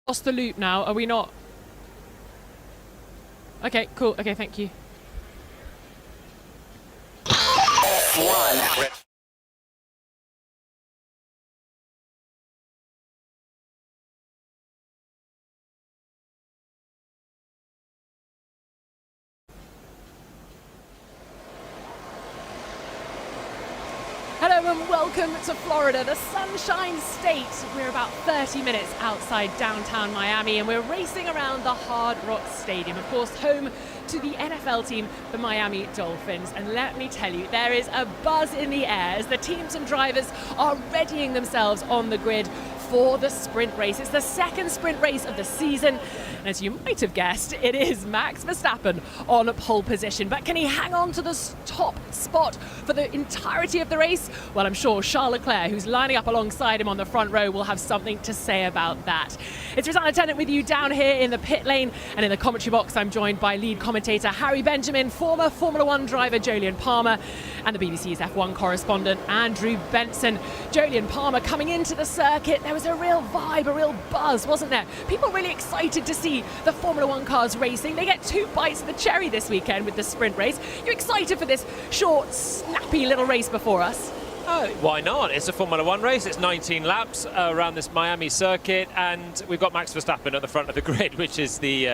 Lost the loop now, are we not? Okay, cool. Okay, thank you. F1. Hello and welcome to Florida, the Sunshine State. We're about 30 minutes outside downtown Miami and we're racing around the Hard Rock Stadium, of course home to the NFL team, the Miami Dolphins. And let me tell you, there is a buzz in the air as the teams and drivers are readying themselves on the grid for the sprint race. It's the second sprint race of the season. And as you might have guessed, it is Max Verstappen on pole position. But can he hang on to the top spot for the entirety of the race? Well, I'm sure Charles Leclerc, who's lining up alongside him on the front row, will have something to say about that. It's Rosanna Tennant with you down here in the pit lane, and in the commentary box I'm joined by lead commentator Harry Benjamin, former Formula One driver Jolyon Palmer, and the BBC's F1 correspondent Andrew Benson. Jolyon Palmer coming into the circuit, there was a real vibe, a real buzz, wasn't there? People really excited to see the Formula One cars racing. They get two bites of the cherry this weekend with the sprint race. You excited for this short, snappy little race before us? Why not? It's a Formula One race. It's 19 laps around this Miami circuit, and we've got Max Verstappen at the front of the grid, which is the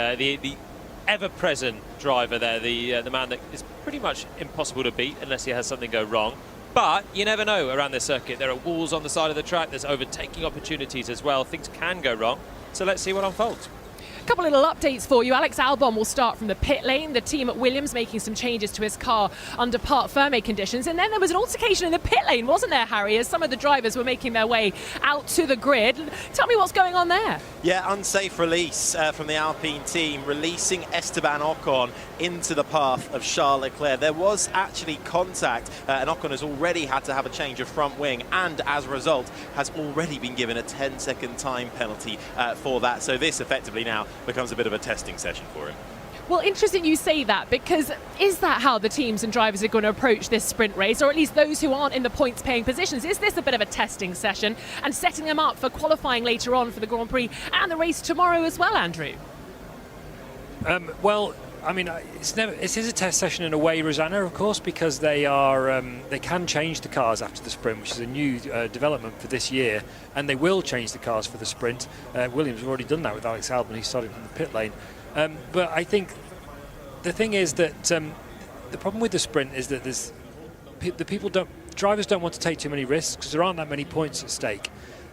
ever-present driver there, the man that is pretty much impossible to beat unless he has something go wrong. But you never know around this circuit. There are walls on the side of the track. There's overtaking opportunities as well. Things can go wrong. So let's see what unfolds. A couple little updates for you. Alex Albon will start from the pit lane. The team at Williams making some changes to his car under part firme conditions. And then there was an altercation in the pit lane, wasn't there, Harry, as some of the drivers were making their way out to the grid. Tell me what's going on there. Yeah, unsafe release from the Alpine team, releasing Esteban Ocon into the path of Charles Leclerc. There was actually contact, and Ocon has already had to have a change of front wing, and as a result has already been given a 10-second time penalty for that. So this effectively now becomes a bit of a testing session for him. Well, interesting you say that, because is that how the teams and drivers are going to approach this sprint race, or at least those who aren't in the points-paying positions? Is this a bit of a testing session and setting them up for qualifying later on for the Grand Prix and the race tomorrow as well, Andrew? Well, I mean, it is a test session in a way, Rosanna, of course, because they can change the cars after the sprint, which is a new development for this year, and they will change the cars for the sprint. Williams have already done that with Alex Albon. He started from the pit lane. But I think the thing is that the problem with the sprint is that drivers don't want to take too many risks because there aren't that many points at stake.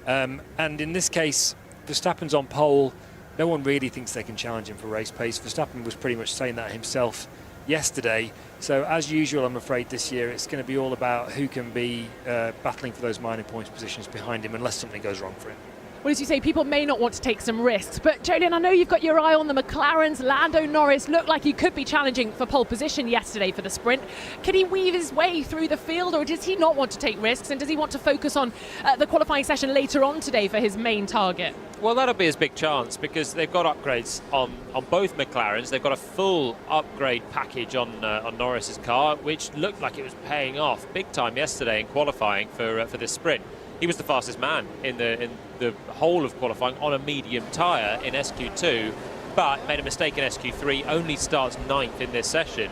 And in this case, Verstappen's on pole. No one really thinks they can challenge him for race pace. Verstappen was pretty much saying that himself yesterday. So as usual, I'm afraid this year it's going to be all about who can be battling for those minor points positions behind him unless something goes wrong for him. Well, as you say, people may not want to take some risks, but Jolyon, I know you've got your eye on the McLarens. Lando Norris looked like he could be challenging for pole position yesterday for the sprint. Can he weave his way through the field, or does he not want to take risks, and does he want to focus on the qualifying session later on today for his main target? Well, that'll be his big chance because they've got upgrades on both McLarens. They've got a full upgrade package on Norris's car, which looked like it was paying off big time yesterday in qualifying for this sprint. He was the fastest man in the whole of qualifying on a medium tyre in SQ2, but made a mistake in SQ3, only starts 9th in this session.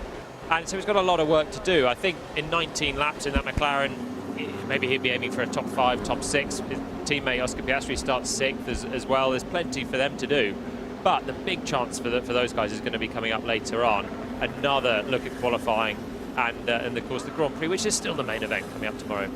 And so he's got a lot of work to do. I think in 19 laps in that McLaren, maybe he'd be aiming for a top 5, top 6. His teammate Oscar Piastri starts 6th as well. There's plenty for them to do. But the big chance for those guys is going to be coming up later on. Another look at qualifying and of course the Grand Prix, which is still the main event coming up tomorrow.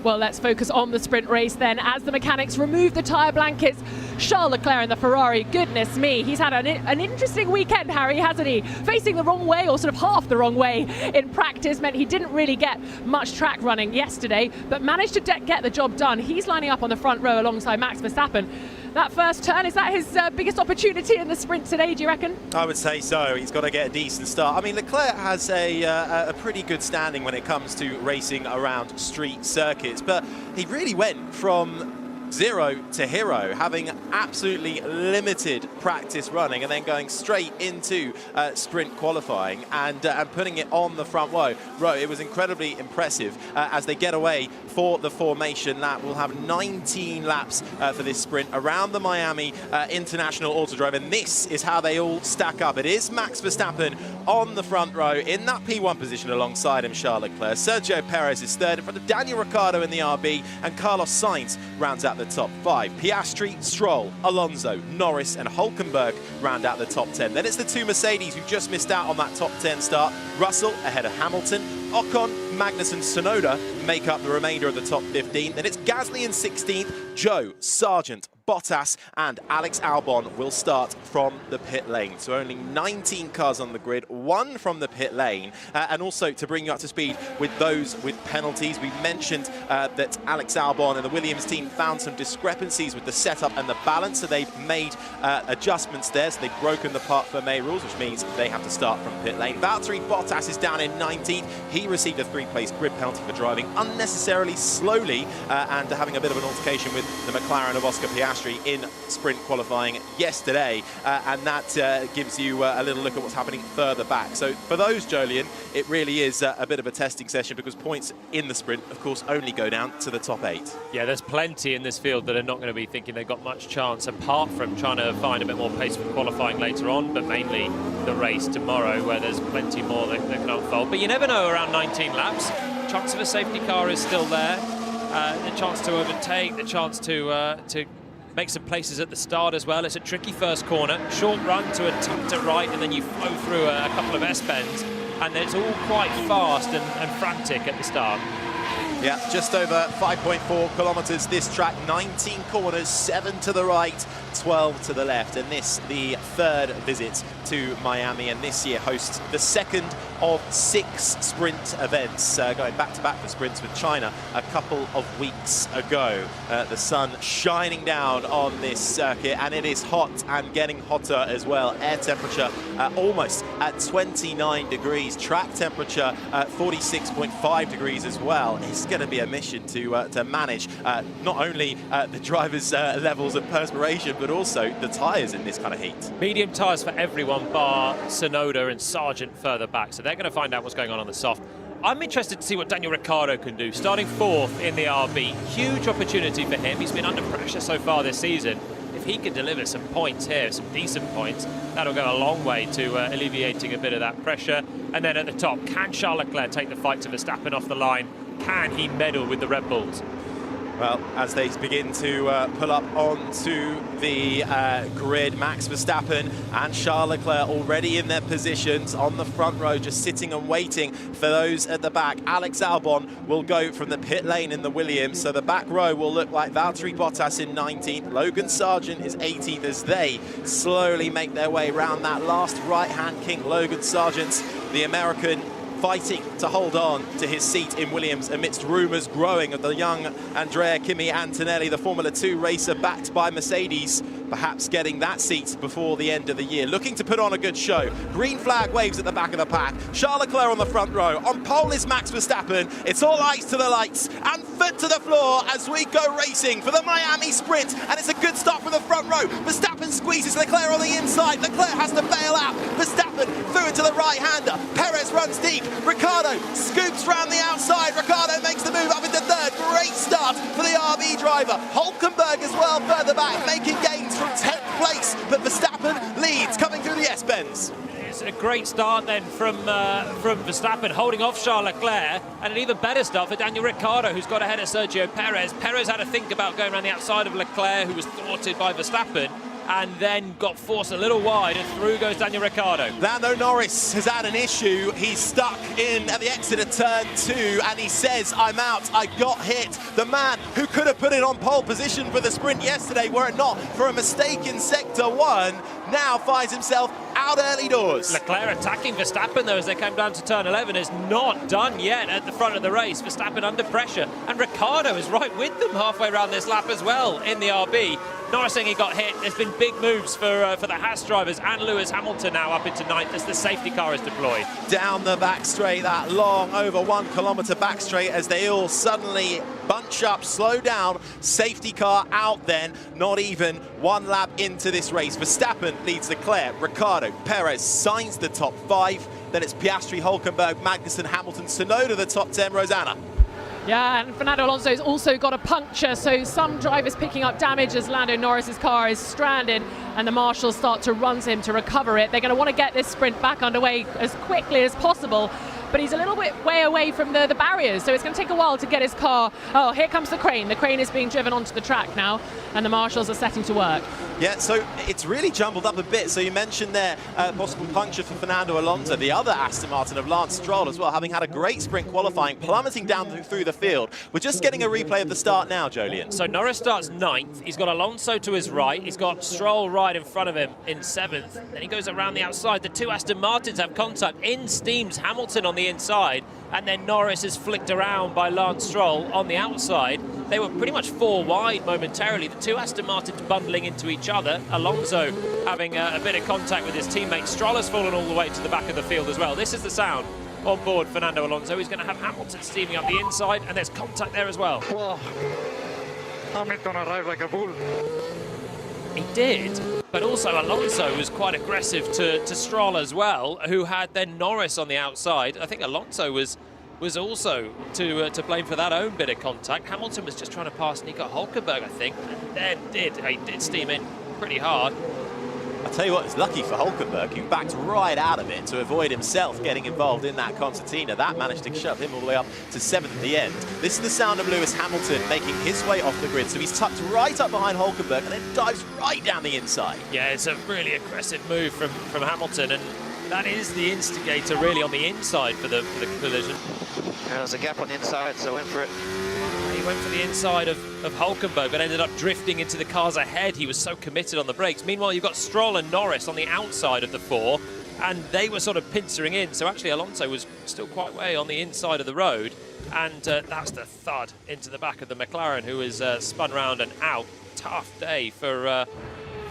Well, let's focus on the sprint race then. As the mechanics remove the tyre blankets, Charles Leclerc in the Ferrari, goodness me, he's had an interesting weekend, Harry, hasn't he? Facing the wrong way, or sort of half the wrong way in practice, meant he didn't really get much track running yesterday, but managed to get the job done. He's lining up on the front row alongside Max Verstappen. That first turn, is that his biggest opportunity in the sprint today, do you reckon? I would say so. He's got to get a decent start. I mean, Leclerc has a pretty good standing when it comes to racing around street circuits, but he really went from 0 to hero, having absolutely limited practice running and then going straight into sprint qualifying and putting it on the front row. It was incredibly impressive as they get away for the formation lap. We'll have 19 laps for this sprint around the Miami International Autodrome, and this is how they all stack up. It is Max Verstappen on the front row in that P1 position alongside him, Charles Leclerc. Sergio Perez is third in front of Daniel Ricciardo in the RB, and Carlos Sainz rounds out the top 5. Piastri, Stroll, Alonso, Norris and Hülkenberg round out the top 10. Then it's the 2 Mercedes who just missed out on that top 10 start. Russell ahead of Hamilton. Ocon, Magnussen, Tsunoda make up the remainder of the top 15. Then it's Gasly in 16th, Joe, Sargent, Bottas and Alex Albon will start from the pit lane. So only 19 cars on the grid, 1 from the pit lane. And also to bring you up to speed with those with penalties, we mentioned that Alex Albon and the Williams team found some discrepancies with the setup and the balance, so they've made adjustments there. So they've broken the Parc Fermé rules, which means they have to start from pit lane. Valtteri Bottas is down in 19th. He received a 3-place grid penalty for driving unnecessarily slowly and having a bit of an altercation with the McLaren of Oscar Piastri in sprint qualifying yesterday, and that gives you a little look at what's happening further back. So for those, Jolien, it really is a bit of a testing session, because points in the sprint, of course, only go down to the top 8. Yeah, there's plenty in this field that are not going to be thinking they've got much chance, apart from trying to find a bit more pace for qualifying later on, but mainly the race tomorrow, where there's plenty more that can unfold. But you never know around 19 laps. Chance of a safety car is still there. The chance to overtake, the chance to make some places at the start as well. It's a tricky first corner, short run to a tuck to right, and then you flow through a couple of S-bends, and it's all quite fast and frantic at the start. Yeah, just over 5.4 kilometres this track, 19 corners, 7 to the right, 12 to the left, and this the 3rd visit to Miami, and this year hosts the 2nd of 6 sprint events, going back-to-back for sprints with China a couple of weeks ago. The sun shining down on this circuit, and it is hot and getting hotter as well. Air temperature almost at 29 degrees, track temperature at 46.5 degrees as well. It's going to be a mission to manage not only the drivers' levels of perspiration, but also the tyres in this kind of heat. Medium tyres for everyone bar Tsunoda and Sargent further back, so they're going to find out what's going on the soft. I'm interested to see what Daniel Ricciardo can do, starting 4th in the RB. Huge opportunity for him. He's been under pressure so far this season. If he can deliver some points here, some decent points, that'll go a long way to alleviating a bit of that pressure. And then at the top, can Charles Leclerc take the fight to Verstappen off the line? Can he medal with the Red Bulls? Well, as they begin to pull up onto the grid, Max Verstappen and Charles Leclerc already in their positions on the front row, just sitting and waiting for those at the back. Alex Albon will go from the pit lane in the Williams, so the back row will look like Valtteri Bottas in 19th, Logan Sargent is 18th as they slowly make their way around that last right-hand king. Logan Sargent, the American, fighting to hold on to his seat in Williams amidst rumours growing of the young Andrea Kimi Antonelli, the Formula 2 racer backed by Mercedes, perhaps getting that seat before the end of the year. Looking to put on a good show. Green flag waves at the back of the pack. Charles Leclerc on the front row. On pole is Max Verstappen. It's all eyes to the lights and foot to the floor as we go racing for the Miami sprint. And it's a good start from the front row. Verstappen squeezes Leclerc on the inside. Leclerc has to bail out. Verstappen through into the right-hander. Perez runs deep. Ricciardo scoops round the outside. Ricciardo makes the move up into 3rd. Great start for the RB driver. Hülkenberg as well further back, making gains from 10th place, but Verstappen leads coming through the S-bends. It's a great start then from Verstappen, holding off Charles Leclerc, and an even better start for Daniel Ricciardo, who's got ahead of Sergio Perez. Perez had to think about going around the outside of Leclerc, who was thwarted by Verstappen, and then got forced a little wide, and through goes Daniel Ricciardo. Lando Norris has had an issue. He's stuck in at the exit of turn 2, and he says, I'm out, I got hit. The man who could have put it on pole position for the sprint yesterday, were it not for a mistake in sector 1, now finds himself out early doors. Leclerc attacking Verstappen, though, as they came down to turn 11, is not done yet at the front of the race. Verstappen under pressure, and Ricciardo is right with them halfway around this lap as well in the RB. Norris saying he got hit. There's been big moves for the Haas drivers, and Lewis Hamilton now up into 9th as the safety car is deployed. Down the back straight, that long, over 1 kilometre back straight, as they all suddenly bunch up, slow down, safety car out then, not even 1 lap into this race. Verstappen leads Leclerc, Ricciardo, Perez, Sainz the top 5, then it's Piastri, Hülkenberg, Magnussen, Hamilton, Tsunoda the top 10, Rosanna. Yeah, and Fernando Alonso's also got a puncture, so some drivers picking up damage as Lando Norris's car is stranded and the marshals start to run to him to recover it. They're going to want to get this sprint back underway as quickly as possible, but he's a little bit way away from the barriers, so it's going to take a while to get his car. Oh, here comes the crane. The crane is being driven onto the track now, and the marshals are setting to work. Yeah, so it's really jumbled up a bit. So you mentioned there possible puncture for Fernando Alonso, the other Aston Martin of Lance Stroll as well, having had a great sprint qualifying, plummeting down through the field. We're just getting a replay of the start now, Jolien. So Norris starts 9th. He's got Alonso to his right. He's got Stroll right in front of him in 7th. Then he goes around the outside. The 2 Aston Martins have contact. In steams Hamilton on the inside. And then Norris is flicked around by Lance Stroll on the outside. They were pretty much 4 wide momentarily. The 2 Aston Martins bundling into each other. Alonso having a bit of contact with his teammate. Stroll has fallen all the way to the back of the field as well. This is the sound on board Fernando Alonso. He's going to have Hamilton steaming up the inside, and there's contact there as well. Whoa. Hamilton arrived like a bull. He did, but also Alonso was quite aggressive to Stroll as well, who had then Norris on the outside. I think Alonso was also to blame for that own bit of contact. Hamilton was just trying to pass Nico Hülkenberg, I think, and then he did steam in pretty hard. I'll tell you what, it's lucky for Hülkenberg, who backed right out of it to avoid himself getting involved in that concertina. That managed to shove him all the way up to 7th at the end. This is the sound of Lewis Hamilton making his way off the grid. So he's tucked right up behind Hülkenberg and then dives right down the inside. Yeah, it's a really aggressive move from Hamilton, and that is the instigator really on the inside for the collision. There's a gap on the inside, so went for it. He went for the inside of Hülkenberg, but ended up drifting into the cars ahead. He was so committed on the brakes. Meanwhile, you've got Stroll and Norris on the outside of the 4, and they were sort of pincering in. So actually, Alonso was still quite way on the inside of the road, and that's the thud into the back of the McLaren, who is spun round and out. Tough day for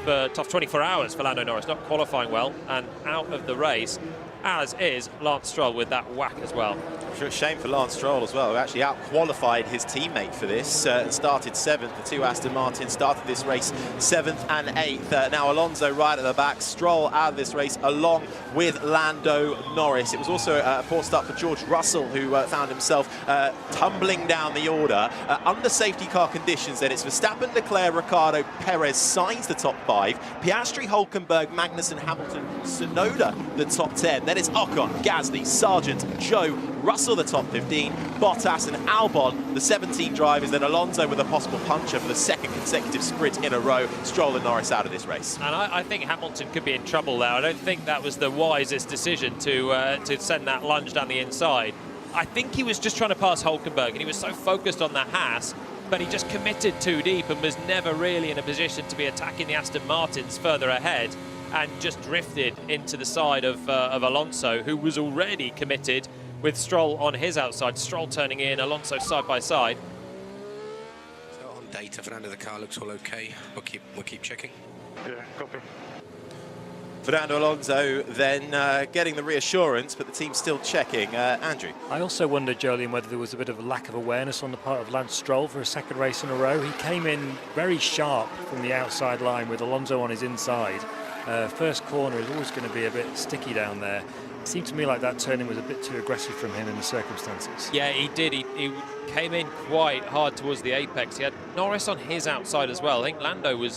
tough 24 hours for Lando Norris, not qualifying well and out of the race, as is Lance Stroll with that whack as well. Shame for Lance Stroll as well, who actually out-qualified his teammate for this and started 7th. The 2 Aston Martins started this race 7th and 8th. Now Alonso right at the back, Stroll out of this race along with Lando Norris. It was also a poor start for George Russell, who found himself tumbling down the order. Under safety car conditions then, it's Verstappen, Leclerc, Ricciardo, Perez, Sainz the top 5, Piastri, Hülkenberg, Magnussen, Hamilton, Tsunoda the top 10. Then it's Ocon, Gasly, Sargent, Joe, Russell the top 15, Bottas and Albon the 17 drivers, then Alonso with a possible puncture for the 2nd consecutive sprint in a row. Stroll and Norris out of this race. And I think Hamilton could be in trouble there. I don't think that was the wisest decision to send that lunge down the inside. I think he was just trying to pass Hülkenberg, and he was so focused on the Haas, but he just committed too deep and was never really in a position to be attacking the Aston Martins further ahead, and just drifted into the side of Alonso, who was already committed with Stroll on his outside. Stroll turning in, Alonso side by side. So on data, Fernando, the car looks all okay. We'll keep checking. Yeah, copy. Fernando Alonso then getting the reassurance, but the team's still checking. Andrew? I also wondered, Jolien, whether there was a bit of a lack of awareness on the part of Lance Stroll for a 2nd race in a row. He came in very sharp from the outside line with Alonso on his inside. First corner is always going to be a bit sticky down there. It seemed to me like that turning was a bit too aggressive from him in the circumstances. Yeah, he did. He came in quite hard towards the apex. He had Norris on his outside as well. I think Lando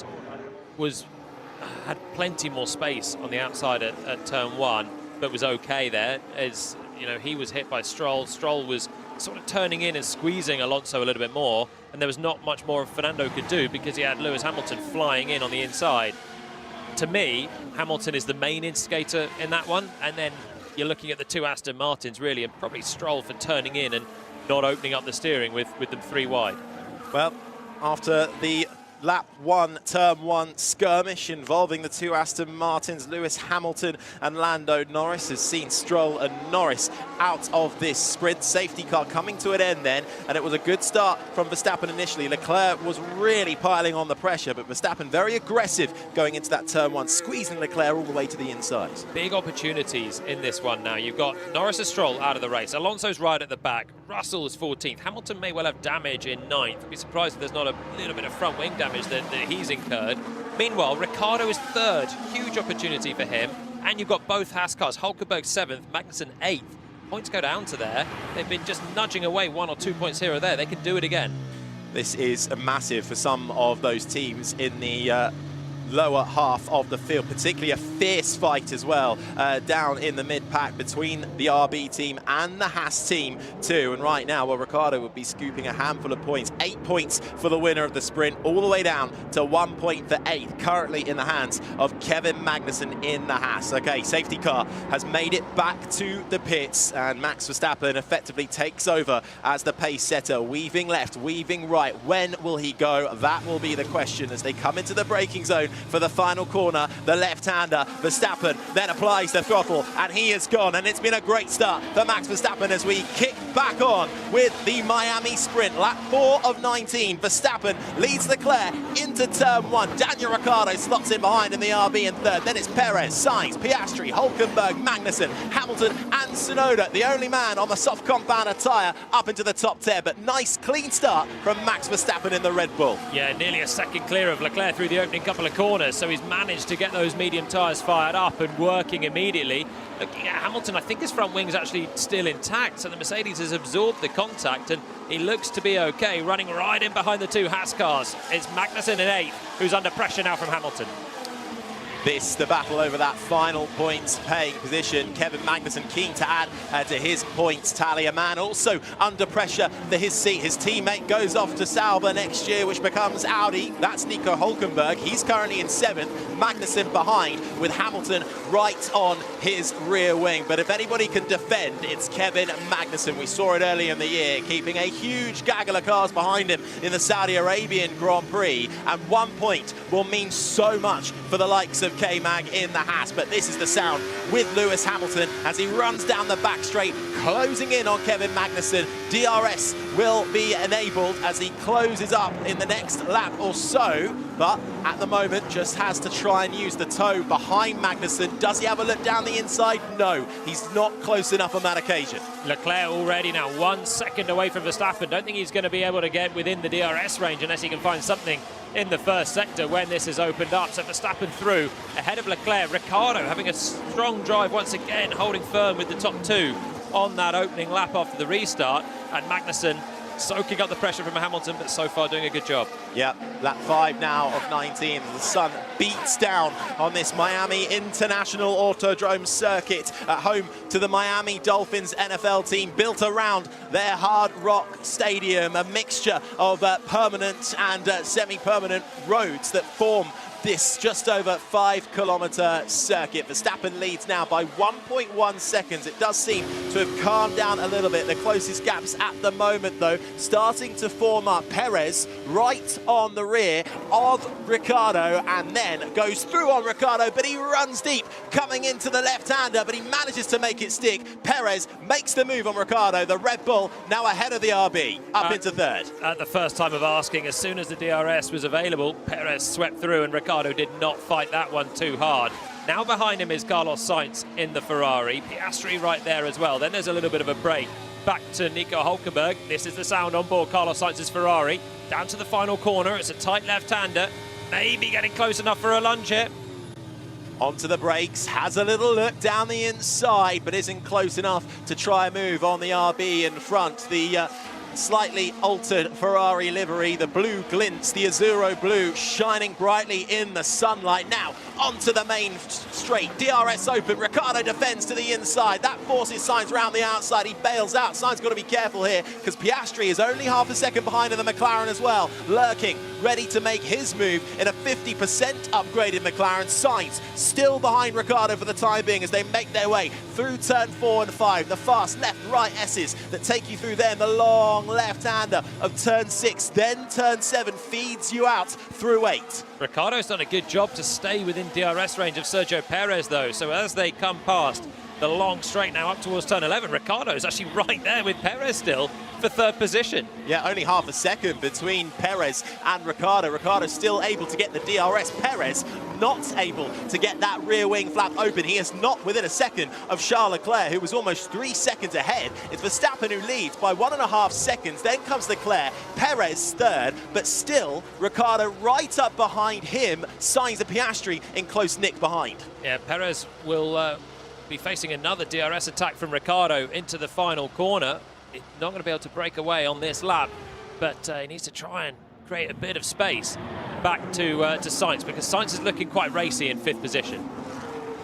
had plenty more space on the outside at turn 1, but was okay there. As you know, he was hit by Stroll. Stroll was sort of turning in and squeezing Alonso a little bit more, and there was not much more Fernando could do because he had Lewis Hamilton flying in on the inside. To me, Hamilton is the main instigator in that one, and then you're looking at the 2 Aston Martins really, and probably Stroll for turning in and not opening up the steering with them 3 wide. Well, after the lap one, turn one skirmish involving the two Aston Martins. Lewis Hamilton and Lando Norris has seen Stroll and Norris out of this sprint. Safety car coming to an end then, and it was a good start from Verstappen initially. Leclerc was really piling on the pressure, but Verstappen very aggressive going into that turn one, squeezing Leclerc all the way to the inside. Big opportunities in this one now. You've got Norris and Stroll out of the race. Alonso's right at the back. Russell is 14th. Hamilton may well have damage in 9th. I'd be surprised if there's not a little bit of front wing damage that he's incurred. Meanwhile, Ricciardo is 3rd. Huge opportunity for him. And you've got both Haas cars. Hulkenberg 7th, Magnussen 8th. Points go down to there. They've been just nudging away 1 or 2 points here or there. They can do it again. This is massive for some of those teams in the lower half of the field, particularly a fierce fight as well down in the mid-pack between the RB team and the Haas team too. And right now, well, Ricciardo would be scooping a handful of points. 8 points for the winner of the sprint, all the way down to 1 point for 8th, currently in the hands of Kevin Magnussen in the Haas. Okay, safety car has made it back to the pits, and Max Verstappen effectively takes over as the pace setter, weaving left, weaving right. When will he go? That will be the question as they come into the braking zone for the final corner. The left-hander, Verstappen, then applies the throttle, and he is gone. And it's been a great start for Max Verstappen as we kick back on with the Miami sprint. Lap 4 of 19. Verstappen leads Leclerc into turn 1. Daniel Ricciardo slots in behind in the RB in 3rd. Then it's Perez, Sainz, Piastri, Hulkenberg, Magnussen, Hamilton, and Tsunoda. The only man on the soft compounder tyre up into the top 10. But nice, clean start from Max Verstappen in the Red Bull. Yeah, nearly a second clear of Leclerc through the opening couple of corners. So he's managed to get those medium tyres fired up and working immediately. Looking at Hamilton, I think his front wing's actually still intact, so the Mercedes has absorbed the contact and he looks to be okay, running right in behind the two Haas cars. It's Magnussen in 8th, who's under pressure now from Hamilton. This, the battle over that final points paying position. Kevin Magnussen keen to add to his points tally. A man also under pressure for his seat. His teammate goes off to Sauber next year, which becomes Audi. That's Nico Hulkenberg. He's currently in 7th. Magnussen behind, with Hamilton right on his rear wing. But if anybody can defend, it's Kevin Magnussen. We saw it earlier in the year, keeping a huge gaggle of cars behind him in the Saudi Arabian Grand Prix. And 1 point will mean so much for the likes of K-Mag in the Haas. But this is the sound with Lewis Hamilton as he runs down the back straight, closing in on Kevin Magnussen. DRS will be enabled as he closes up in the next lap or so, but at the moment just has to try and use the toe behind Magnussen. Does he have a look down the inside? No, he's not close enough on that occasion. Leclerc already now 1 second away from Verstappen. Don't think he's going to be able to get within the DRS range unless he can find something in the first sector when this is opened up. So Verstappen through ahead of Leclerc. Ricciardo having a strong drive once again, holding firm with the top 2 on that opening lap after the restart, and Magnussen soaking up the pressure from Hamilton, but so far doing a good job. Yep, lap 5 now of 19. The sun beats down on this Miami International Autodrome circuit at home to the Miami Dolphins NFL team, built around their Hard Rock Stadium, a mixture of permanent and semi-permanent roads that form this just over 5-kilometre circuit. Verstappen leads now by 1.1 seconds. It does seem to have calmed down a little bit. The closest gaps at the moment, though, starting to form up. Perez right on the rear of Ricciardo and then goes through on Ricciardo, but he runs deep coming into the left-hander, but he manages to make it stick. Perez makes the move on Ricciardo. The Red Bull now ahead of the RB, up into 3rd. At the first time of asking, as soon as the DRS was available, Perez swept through and Ricciardo did not fight that one too hard. Now behind him is Carlos Sainz in the Ferrari. Piastri right there as well. Then there's a little bit of a break. Back to Nico Hulkenberg. This is the sound on board Carlos Sainz's Ferrari. Down to the final corner. It's a tight left-hander. Maybe getting close enough for a lunge here. Onto the brakes, has a little look down the inside, but isn't close enough to try a move on the RB in front. The slightly altered Ferrari livery, the blue glints, the Azzurro blue shining brightly in the sunlight. Now onto the main straight, DRS open, Ricciardo defends to the inside. That forces Sainz round the outside, he bails out. Sainz got to be careful here because Piastri is only half a second behind in the McLaren as well, lurking, ready to make his move in a 50% upgraded McLaren. Sainz still behind Ricciardo for the time being as they make their way through turn 4 and 5, the fast left-right S's that take you through there in the long long left-hander of turn 6, then turn 7 feeds you out through 8. Ricciardo's done a good job to stay within DRS range of Sergio Perez, though. So as they come past the long straight now up towards turn 11, Ricciardo's actually right there with Perez still for 3rd position. Yeah, only half a second between Perez and Ricciardo. Ricciardo still able to get the DRS. Perez not able to get that rear wing flap open. He is not within a second of Charles Leclerc, who was almost 3 seconds ahead. It's Verstappen who leads by 1.5 seconds. Then comes Leclerc, Perez 3rd, but still Ricciardo right up behind him. Sainz and Piastri in close nick behind. Yeah, Perez will be facing another DRS attack from Ricciardo into the final corner. He's not going to be able to break away on this lap, but he needs to try and create a bit of space back to Sainz, because Sainz is looking quite racy in 5th position.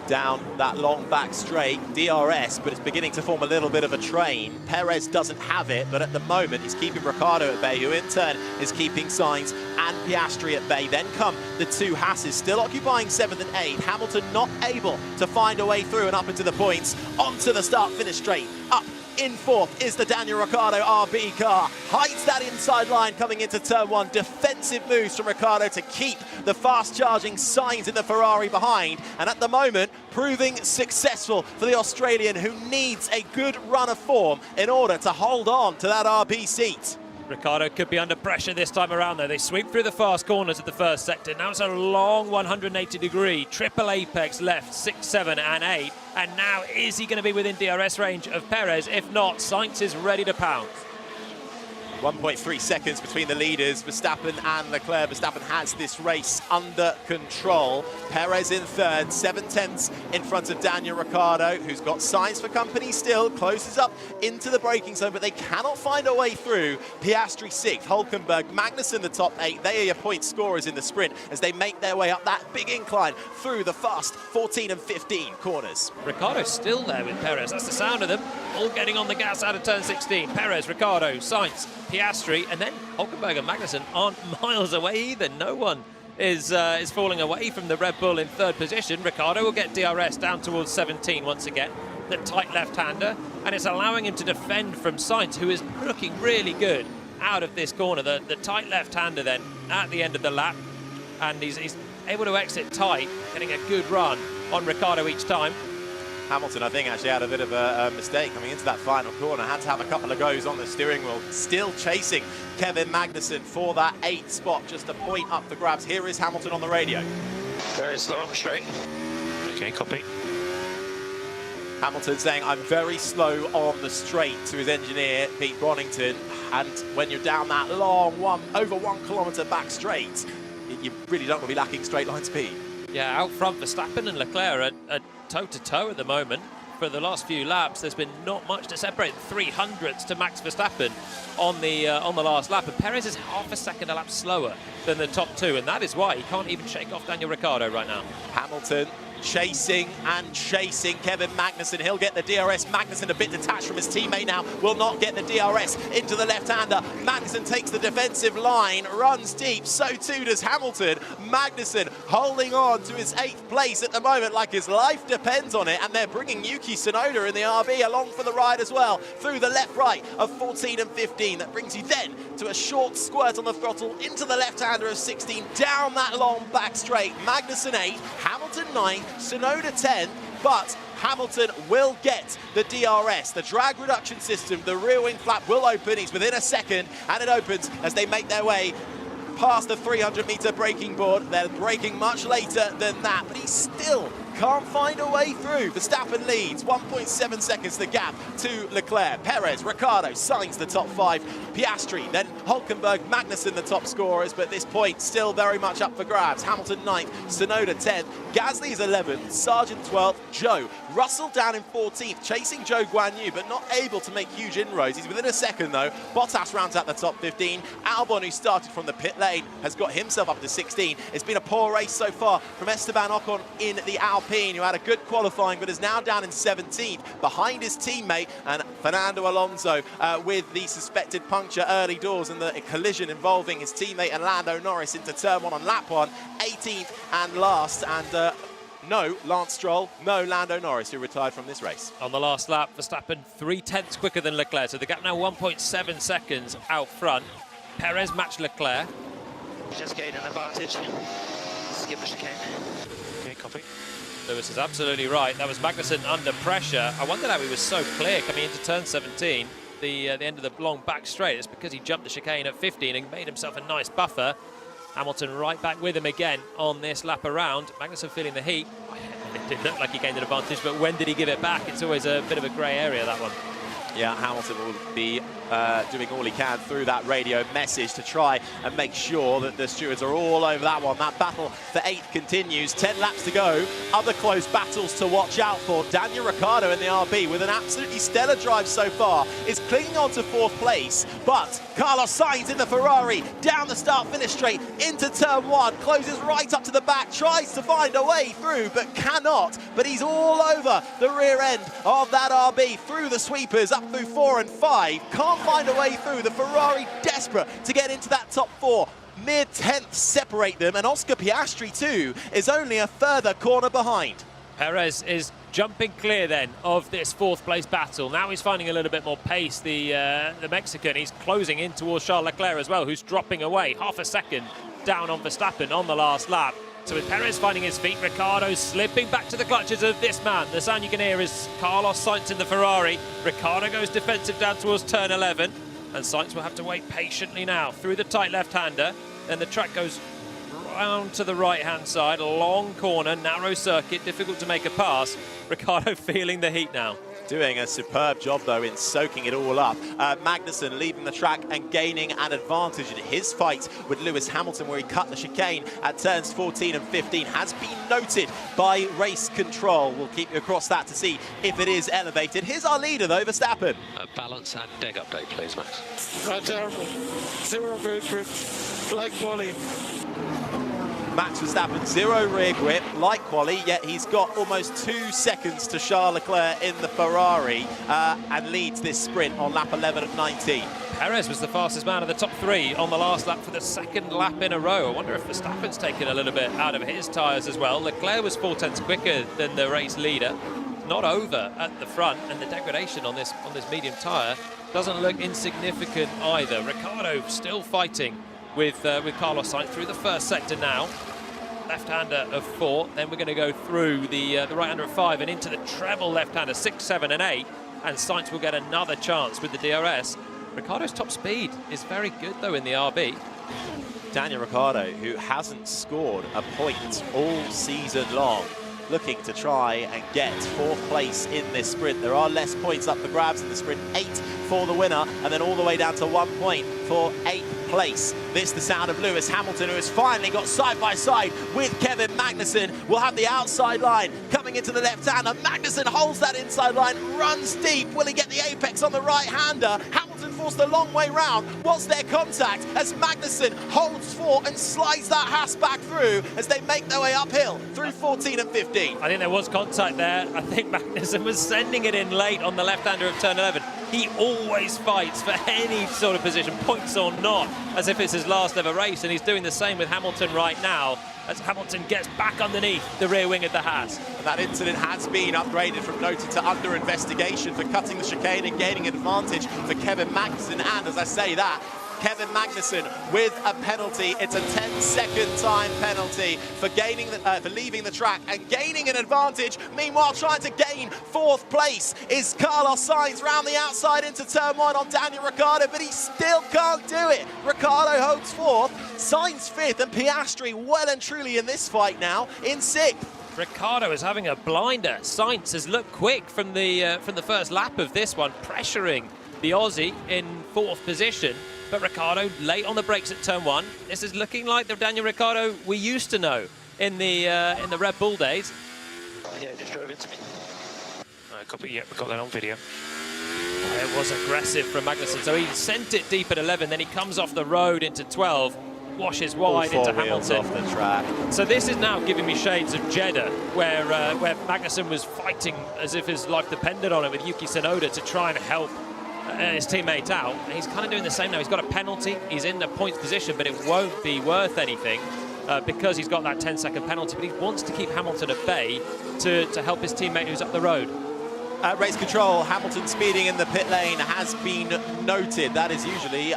Down that long back straight, DRS, but it's beginning to form a little bit of a train. Perez doesn't have it, but at the moment he's keeping Ricciardo at bay, who in turn is keeping Sainz and Piastri at bay. Then come the 2 Hasses, still occupying 7th and 8th. Hamilton not able to find a way through and up into the points. Onto the start-finish straight, up in 4th is the Daniel Ricciardo RB car. Hides that inside line coming into turn 1. Defensive moves from Ricciardo to keep the fast-charging Sainz in the Ferrari behind. And at the moment, proving successful for the Australian, who needs a good run of form in order to hold on to that RB seat. Ricciardo could be under pressure this time around, though. They sweep through the fast corners of the first sector. Now it's a long 180-degree triple apex left, 6, 7 and 8. And now is he going to be within DRS range of Perez? If not, Sainz is ready to pounce. 1.3 seconds between the leaders, Verstappen and Leclerc. Verstappen has this race under control. Perez in 3rd, 7/10 in front of Daniel Ricciardo, who's got Sainz for company still, closes up into the braking zone, but they cannot find a way through. Piastri 6th, Hülkenberg, Magnussen the top 8. They are your point scorers in the sprint as they make their way up that big incline through the fast 14 and 15 corners. Ricciardo's still there with Perez. That's the sound of them. All getting on the gas out of turn 16. Perez, Ricciardo, Sainz, Piastri, and then Hülkenberg and Magnussen aren't miles away either. No one is falling away from the Red Bull in 3rd position. Ricciardo will get DRS down towards 17 once again, the tight left-hander, and it's allowing him to defend from Sainz, who is looking really good out of this corner. The tight left-hander then at the end of the lap, and he's able to exit tight, getting a good run on Ricciardo each time. Hamilton, I think, actually had a bit of a mistake coming into that final corner. Had to have a couple of goes on the steering wheel. Still chasing Kevin Magnussen for that 8th spot. Just a point up for grabs. Here is Hamilton on the radio. Very slow straight. Okay, copy. Hamilton saying, I'm very slow on the straight, to his engineer, Pete Bronnington. And when you're down that long over 1 kilometre back straight, you really don't want to be lacking straight line speed. Yeah, out front, Verstappen and Leclerc are toe-to-toe at the moment. For the last few laps, there's been not much to separate. 300ths to Max Verstappen on the last lap, and Perez is half a second a lap slower than the top 2, and that is why he can't even shake off Daniel Ricciardo right now. Hamilton chasing and chasing Kevin Magnussen. He'll get the DRS. Magnussen a bit detached from his teammate now, will not get the DRS into the left-hander. Magnussen takes the defensive line, runs deep, so too does Hamilton. Magnussen holding on to his 8th place at the moment like his life depends on it, and they're bringing Yuki Tsunoda in the RB along for the ride as well, through the left-right of 14 and 15. That brings you then to a short squirt on the throttle into the left-hander of 16, down that long back straight. Magnussen 8, Hamilton 9, Tsunoda 10, but Hamilton will get the DRS. The drag reduction system, the rear wing flap will open. He's within a second, and it opens as they make their way past the 300-meter braking board. They're braking much later than that, but he still can't find a way through. Verstappen leads, 1.7 seconds the gap to Leclerc. Perez, Ricciardo, Sainz the top 5. Piastri, then Hülkenberg, Magnussen the top scorers, but at this point still very much up for grabs. Hamilton 9th, Tsunoda 10th, Gasly is 11th, Sargent 12th, Joe. Russell down in 14th, chasing Zhou Guanyu, but not able to make huge inroads. He's within a second though. Bottas rounds out the top 15. Albon, who started from the pit lane, has got himself up to 16. It's been a poor race so far from Esteban Ocon in the Alpine, who had a good qualifying but is now down in 17th behind his teammate, and Fernando Alonso with the suspected puncture early doors and the collision involving his teammate and Lando Norris into turn 1 on lap 1, 18th and last, and no Lance Stroll, no Lando Norris, who retired from this race. On the last lap, Verstappen 0.3 quicker than Leclerc, so the gap now 1.7 seconds out front. Perez matched Leclerc. Just gained an advantage. Skip the chicane. Okay, copy. Lewis is absolutely right. That was Magnussen under pressure. I wondered how he was so clear coming into turn 17, the end of the long back straight. It's because he jumped the chicane at 15 and made himself a nice buffer. Hamilton right back with him again on this lap around. Magnussen feeling the heat. It did look like he gained an advantage, but when did he give it back? It's always a bit of a grey area, that one. Yeah, Hamilton will be doing all he can through that radio message to try and make sure that the stewards are all over that one. That battle for 8th continues. 10 laps to go. Other close battles to watch out for. Daniel Ricciardo in the RB with an absolutely stellar drive so far is clinging on to 4th place, but Carlos Sainz in the Ferrari down the start-finish straight into turn 1, closes right up to the back, tries to find a way through but cannot, but he's all over the rear end of that RB through the sweepers up through 4 and 5. Can't find a way through. The Ferrari desperate to get into that top 4. Mere 10th separate them, and Oscar Piastri too is only a further corner behind. Perez is jumping clear then of this 4th place battle. Now he's finding a little bit more pace, the Mexican. He's closing in towards Charles Leclerc as well, who's dropping away half a second down on Verstappen on the last lap. So with Perez finding his feet, Ricciardo slipping back to the clutches of this man. The sound you can hear is Carlos Sainz in the Ferrari. Ricciardo goes defensive down towards turn 11, and Sainz will have to wait patiently now through the tight left-hander. Then the track goes round to the right-hand side, a long corner, narrow circuit, difficult to make a pass. Ricciardo feeling the heat now. Doing a superb job, though, in soaking it all up. Magnussen leaving the track and gaining an advantage in his fight with Lewis Hamilton, where he cut the chicane at turns 14 and 15, has been noted by race control. We'll keep you across that to see if it is elevated. Here's our leader, though, Verstappen. Balance and deg update, please, Max. Terrible. 0 rear grip, like quali. Max Verstappen, 0 rear grip, like quali, yet he's got almost 2 seconds to Charles Leclerc in the Ferrari and leads this sprint on lap 11 of 19. Perez was the fastest man of the top 3 on the last lap for the 2nd lap in a row. I wonder if Verstappen's taken a little bit out of his tyres as well. Leclerc was 4/10 quicker than the race leader. Not over at the front, and the degradation on this medium tyre doesn't look insignificant either. Ricciardo still fighting with Carlos Sainz through the first sector now. Left-hander of 4, then we're going to go through the right-hander of 5 and into the treble left-hander 6, 7 and 8, and Sainz will get another chance with the DRS. Ricciardo's top speed is very good though in the RB. Daniel Ricciardo, who hasn't scored a point all season long, looking to try and get 4th place in this sprint. There are less points up for grabs in the sprint, 8 for the winner, and then all the way down to 1 point for 8th place. This the sound of Lewis Hamilton, who has finally got side by side with Kevin Magnussen. We'll have the outside line coming into the left-hander. Magnussen holds that inside line, runs deep. Will he get the apex on the right-hander? Hamilton forced a long way round. What's their contact as Magnussen holds 4 and slides that Haas back through as they make their way uphill through 14 and 15. I think there was contact there. I think Magnussen was sending it in late on the left-hander of turn 11. He always fights for any sort of position, points or not, as if it's his last ever race, and he's doing the same with Hamilton right now as Hamilton gets back underneath the rear wing of the Haas. And that incident has been upgraded from noted to under investigation for cutting the chicane and gaining an advantage for Kevin Magnussen. And as I say that, Kevin Magnussen with a penalty. It's a 10-second time penalty for leaving the track and gaining an advantage. Meanwhile, trying to gain 4th place is Carlos Sainz round the outside into turn 1 on Daniel Ricciardo, but he still can't do it. Ricciardo holds 4th, Sainz 5th, and Piastri well and truly in this fight now in 6th. Ricciardo is having a blinder. Sainz has looked quick from the first lap of this one, pressuring the Aussie in 4th position. But Ricciardo late on the brakes at turn 1. This is looking like the Daniel Ricciardo we used to know in the Red Bull days. Yeah, just drove into me. Copy, yeah, we got that on video. It was aggressive from Magnussen. So he sent it deep at 11, then he comes off the road into 12, washes wide into Hamilton. Off the track. So this is now giving me shades of Jeddah, where Magnussen was fighting as if his life depended on it with Yuki Tsunoda to try and help his teammate out. He's kind of doing the same now. He's got a penalty. He's in the points position, but it won't be worth anything. because he's got that 10-second penalty, but he wants to keep Hamilton at bay to help his teammate who's up the road. Race control, Hamilton speeding in the pit lane has been noted. That is usually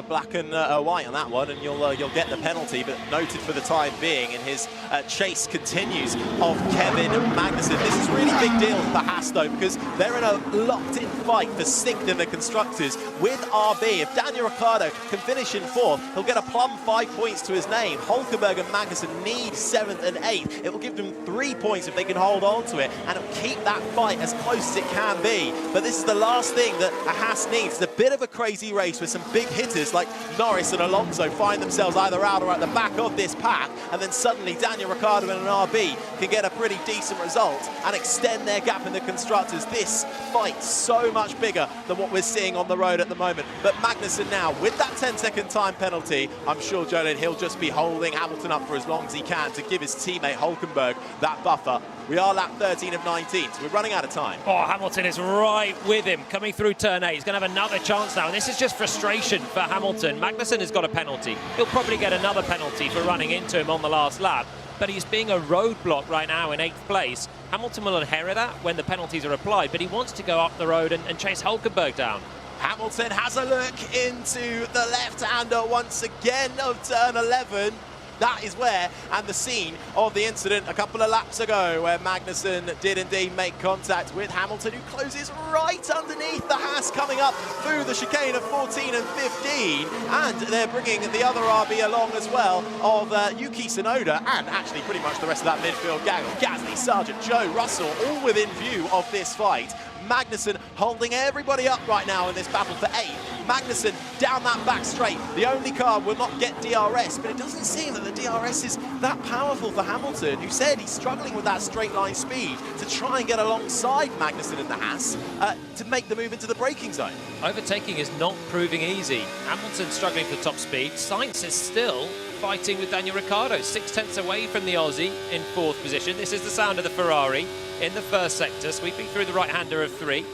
black and white on that one, and you'll get the penalty, but noted for the time being. And his chase continues of Kevin Magnussen. This is a really big deal for Haas, though, because they're in a locked-in fight for 6th in the constructors with RB. If Daniel Ricciardo can finish in 4th, he'll get a plum 5 points to his name. Hulkenberg and Magnussen need 7th and 8th. It will give them 3 points if they can hold on to it, and it'll keep that fight as close as it can be. But this is the last thing that a Haas needs. It's a bit of a crazy race with some big hitters like Norris and Alonso find themselves either out or at the back of this pack, and then suddenly Daniel Ricciardo and an RB can get a pretty decent result and extend their gap in the constructors. This fight's so much bigger than what we're seeing on the road at the moment. But Magnussen now, with that 10-second time penalty, I'm sure, Jolene, he'll just be holding Hamilton up for as long as he can to give his teammate Hulkenberg that buffer. We are lap 13 of 19, so we're running out of time. Oh, Hamilton is right with him, coming through turn 8. He's going to have another chance now, and this is just frustration for Hamilton. Magnussen has got a penalty. He'll probably get another penalty for running into him on the last lap, but he's being a roadblock right now in 8th place. Hamilton will inherit that when the penalties are applied, but he wants to go up the road and chase Hulkenberg down. Hamilton has a look into the left-hander once again of turn 11. That is where, and the scene of the incident a couple of laps ago, where Magnussen did indeed make contact with Hamilton, who closes right underneath the Haas coming up through the chicane of 14 and 15. And they're bringing the other RB along as well, of Yuki Tsunoda, and actually pretty much the rest of that midfield gang of Gasly, Sargent, Joe, Russell, all within view of this fight. Magnussen holding everybody up right now in this battle for 8th. Magnussen down that back straight. The only car will not get DRS, but it doesn't seem that the DRS is that powerful for Hamilton, who said he's struggling with that straight line speed to try and get alongside Magnussen in the Haas to make the move into the braking zone. Overtaking is not proving easy. Hamilton struggling for top speed. Sainz is still fighting with Daniel Ricciardo, 6/10 away from the Aussie in 4th position. This is the sound of the Ferrari in the first sector, sweeping through the right-hander of 3.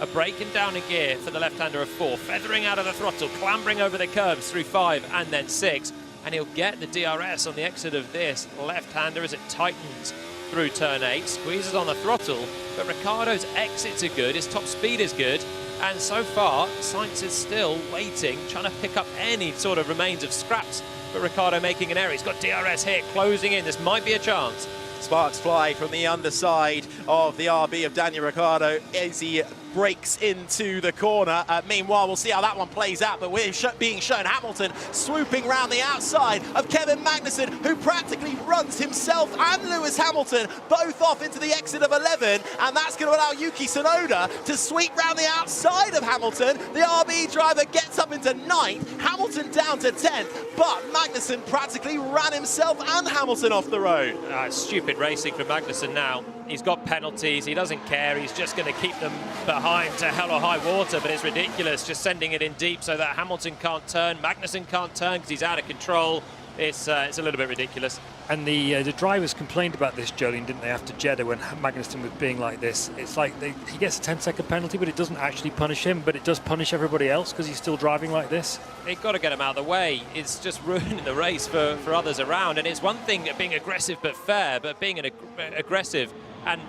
A brake and down a gear for the left-hander of 4, feathering out of the throttle, clambering over the curbs through 5 and then 6, and he'll get the DRS on the exit of this left-hander as it tightens through turn 8, squeezes on the throttle, but Ricciardo's exits are good, his top speed is good, and so far Sainz is still waiting, trying to pick up any sort of remains of scraps, but Ricciardo making an error. He's got DRS here, closing in, this might be a chance. Sparks fly from the underside of the RB of Daniel Ricciardo as he breaks into the corner. Meanwhile, we'll see how that one plays out, but we're being shown Hamilton swooping round the outside of Kevin Magnussen, who practically runs himself and Lewis Hamilton both off into the exit of 11, and that's going to allow Yuki Tsunoda to sweep round the outside of Hamilton. The RB driver gets up into 9th, Hamilton down to 10th, but Magnussen practically ran himself and Hamilton off the road. Stupid racing from Magnussen now. He's got penalties, he doesn't care, he's just going to keep them behind to hell or high water, but it's ridiculous just sending it in deep so that Hamilton can't turn, Magnussen can't turn because he's out of control. It's a little bit ridiculous. And the drivers complained about this, Jolene, didn't they, after Jeddah when Magnussen was being like this? It's like he gets a 10-second penalty, but it doesn't actually punish him, but it does punish everybody else because he's still driving like this. They've got to get him out of the way. It's just ruining the race for others around. And it's one thing being aggressive but fair, but being aggressive and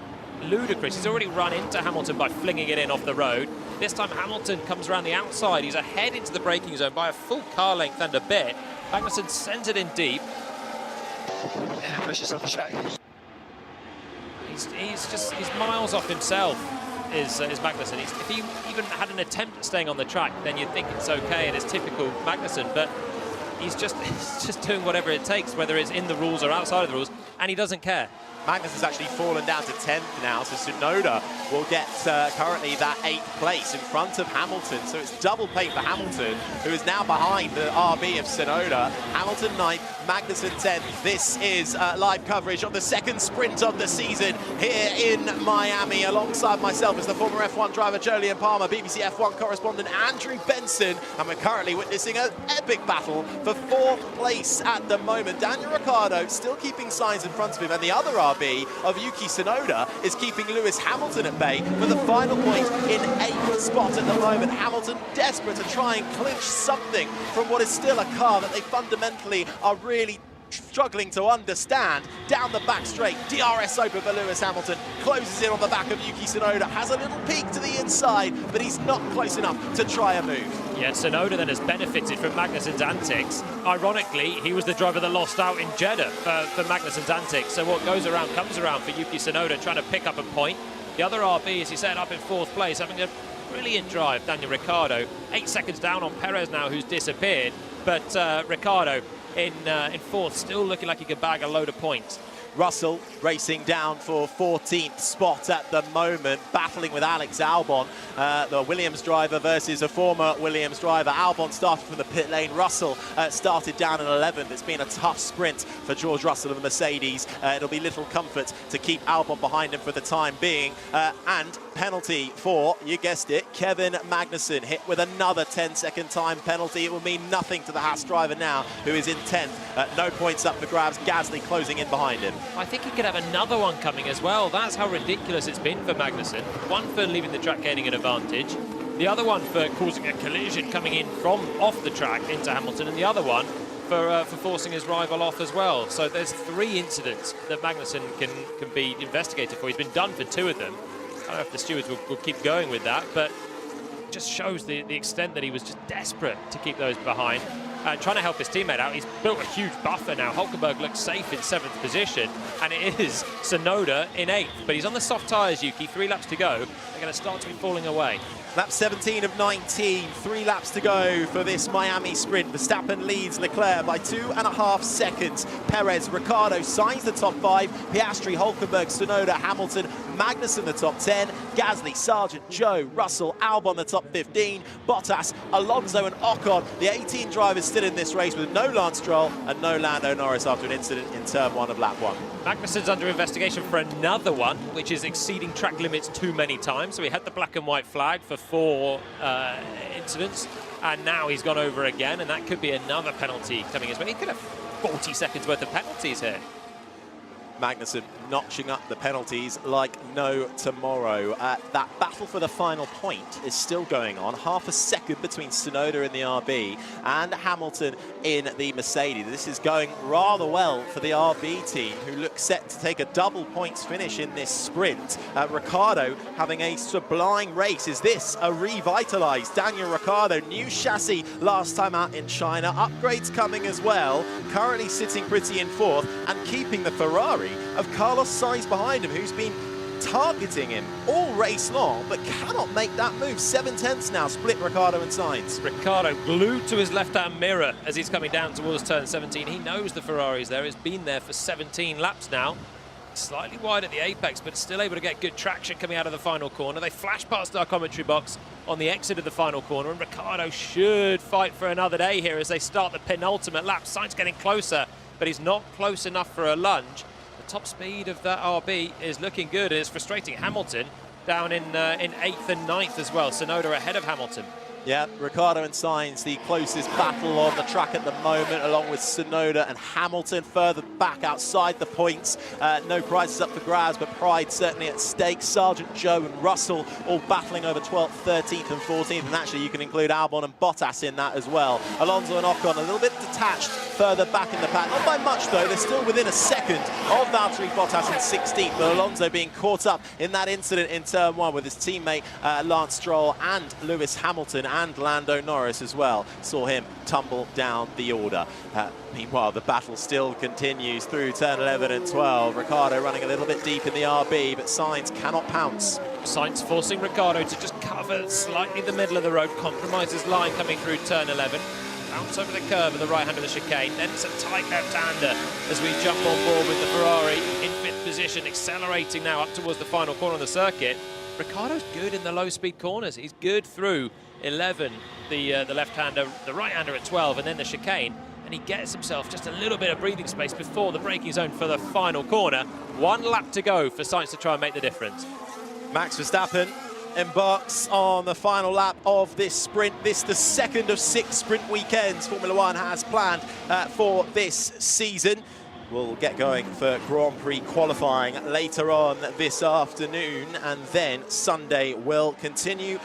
ludicrous. He's already run into Hamilton by flinging it in off the road. This time Hamilton comes around the outside. He's ahead into the braking zone by a full car length and a bit. Magnussen sends it in deep. Yeah, push yourself the track. He's miles off himself, is Magnussen. If he even had an attempt at staying on the track, then you'd think it's okay and it's typical Magnussen, but he's just doing whatever it takes, whether it's in the rules or outside of the rules, and he doesn't care. Magnussen's actually fallen down to 10th now, so Tsunoda will get currently that 8th place in front of Hamilton. So it's double pay for Hamilton, who is now behind the RB of Tsunoda. Hamilton 9th, Magnussen 10th. This is live coverage of the second sprint of the season here in Miami. Alongside myself is the former F1 driver Jolien Palmer, BBC F1 correspondent Andrew Benson, and we're currently witnessing an epic battle for 4th place at the moment. Daniel Ricciardo still keeping Sainz in front of him, and the other RB of Yuki Tsunoda is keeping Lewis Hamilton at bay for the final point in 8th spot at the moment. Hamilton desperate to try and clinch something from what is still a car that they fundamentally are really struggling to understand. Down the back straight, DRS open for Lewis Hamilton, closes in on the back of Yuki Tsunoda, has a little peek to the inside, but he's not close enough to try a move. Yeah, Tsunoda then has benefited from Magnussen's antics. Ironically, he was the driver that lost out in Jeddah for Magnussen's antics. So what goes around comes around for Yuki Tsunoda, trying to pick up a point. The other RB, as he said, up in 4th place, having a brilliant drive, Daniel Ricciardo. 8 seconds down on Perez now, who's disappeared. But Ricciardo in 4th, still looking like he could bag a load of points. Russell racing down for 14th spot at the moment, battling with Alex Albon, the Williams driver versus a former Williams driver. Albon started from the pit lane. Russell started down in 11th. It's been a tough sprint for George Russell of the Mercedes. It'll be little comfort to keep Albon behind him for the time being. And penalty for, you guessed it, Kevin Magnussen, hit with another 10-second time penalty. It will mean nothing to the Haas driver now, who is in 10th. No points up for grabs. Gasly closing in behind him. I think he could have another one coming as well. That's how ridiculous it's been for Magnussen. One for leaving the track, gaining an advantage. The other one for causing a collision coming in from off the track into Hamilton, and the other one for forcing his rival off as well. So there's 3 incidents that Magnussen can be investigated for. He's been done for 2 of them. I don't know if the stewards will keep going with that, but it just shows the extent that he was just desperate to keep those behind. Trying to help his teammate out. He's built a huge buffer now. Hulkenberg looks safe in 7th position, and it is Tsunoda in 8th. But he's on the soft tyres, Yuki. 3 laps to go. They're going to start to be falling away. Lap 17 of 19, 3 laps to go for this Miami sprint. Verstappen leads Leclerc by 2.5 seconds. Perez, Ricciardo, Sainz the top 5. Piastri, Hulkenberg, Tsunoda, Hamilton, Magnussen the top 10. Gasly, Sargent, Joe, Russell, Albon the top 15. Bottas, Alonso and Ocon. The 18 drivers still in this race with no Lance Stroll and no Lando Norris after an incident in turn 1 of lap 1. Magnussen's under investigation for another one, which is exceeding track limits too many times. So he had the black and white flag for 4 incidents, and now he's gone over again, and that could be another penalty coming his way. He could have 40 seconds worth of penalties here. Magnussen notching up the penalties like no tomorrow. That battle for the final point is still going on. Half a second between Tsunoda in the RB and Hamilton in the Mercedes. This is going rather well for the RB team, who look set to take a double points finish in this sprint. Ricciardo having a sublime race. Is this a revitalized Daniel Ricciardo? New chassis last time out in China. Upgrades coming as well. Currently sitting pretty in 4th and keeping the Ferrari of Carlos Sainz behind him, who's been targeting him all race long, but cannot make that move. 7/10 now, split Ricciardo and Sainz. Ricciardo glued to his left-hand mirror as he's coming down towards turn 17. He knows the Ferrari's there. He's been there for 17 laps now. Slightly wide at the apex, but still able to get good traction coming out of the final corner. They flash past our commentary box on the exit of the final corner, and Ricciardo should fight for another day here as they start the penultimate lap. Sainz getting closer, but he's not close enough for a lunge. The top speed of that RB is looking good, and it's frustrating Hamilton down in 8th and 9th as well. Tsunoda ahead of Hamilton. Yeah, Ricciardo and Sainz, the closest battle on the track at the moment, along with Tsunoda and Hamilton further back outside the points. No prizes up for grabs, but pride certainly at stake. Sargent, Joe and Russell all battling over 12th, 13th and 14th, and actually you can include Albon and Bottas in that as well. Alonso and Ocon a little bit detached further back in the pack. Not by much though, they're still within a second of Valtteri Bottas in 16th, but Alonso being caught up in that incident in turn 1 with his teammate Lance Stroll and Lewis Hamilton and Lando Norris as well. Saw him tumble down the order. Meanwhile, the battle still continues through turn 11 and 12. Ricciardo running a little bit deep in the RB, but Sainz cannot pounce. Sainz forcing Ricciardo to just cover slightly the middle of the road, compromises line coming through turn 11. Bounce over the curve at the right hand of the chicane. Then it's a tight left-hander as we jump on board with the Ferrari in 5th position, accelerating now up towards the final corner on the circuit. Ricciardo's good in the low-speed corners. He's good through 11, the left-hander, the right-hander at 12, and then the chicane. And he gets himself just a little bit of breathing space before the braking zone for the final corner. 1 lap to go for Sainz to try and make the difference. Max Verstappen embarks on the final lap of this sprint. This the second of 6 sprint weekends Formula One has planned for this season. We'll get going for Grand Prix qualifying later on this afternoon, and then Sunday will continue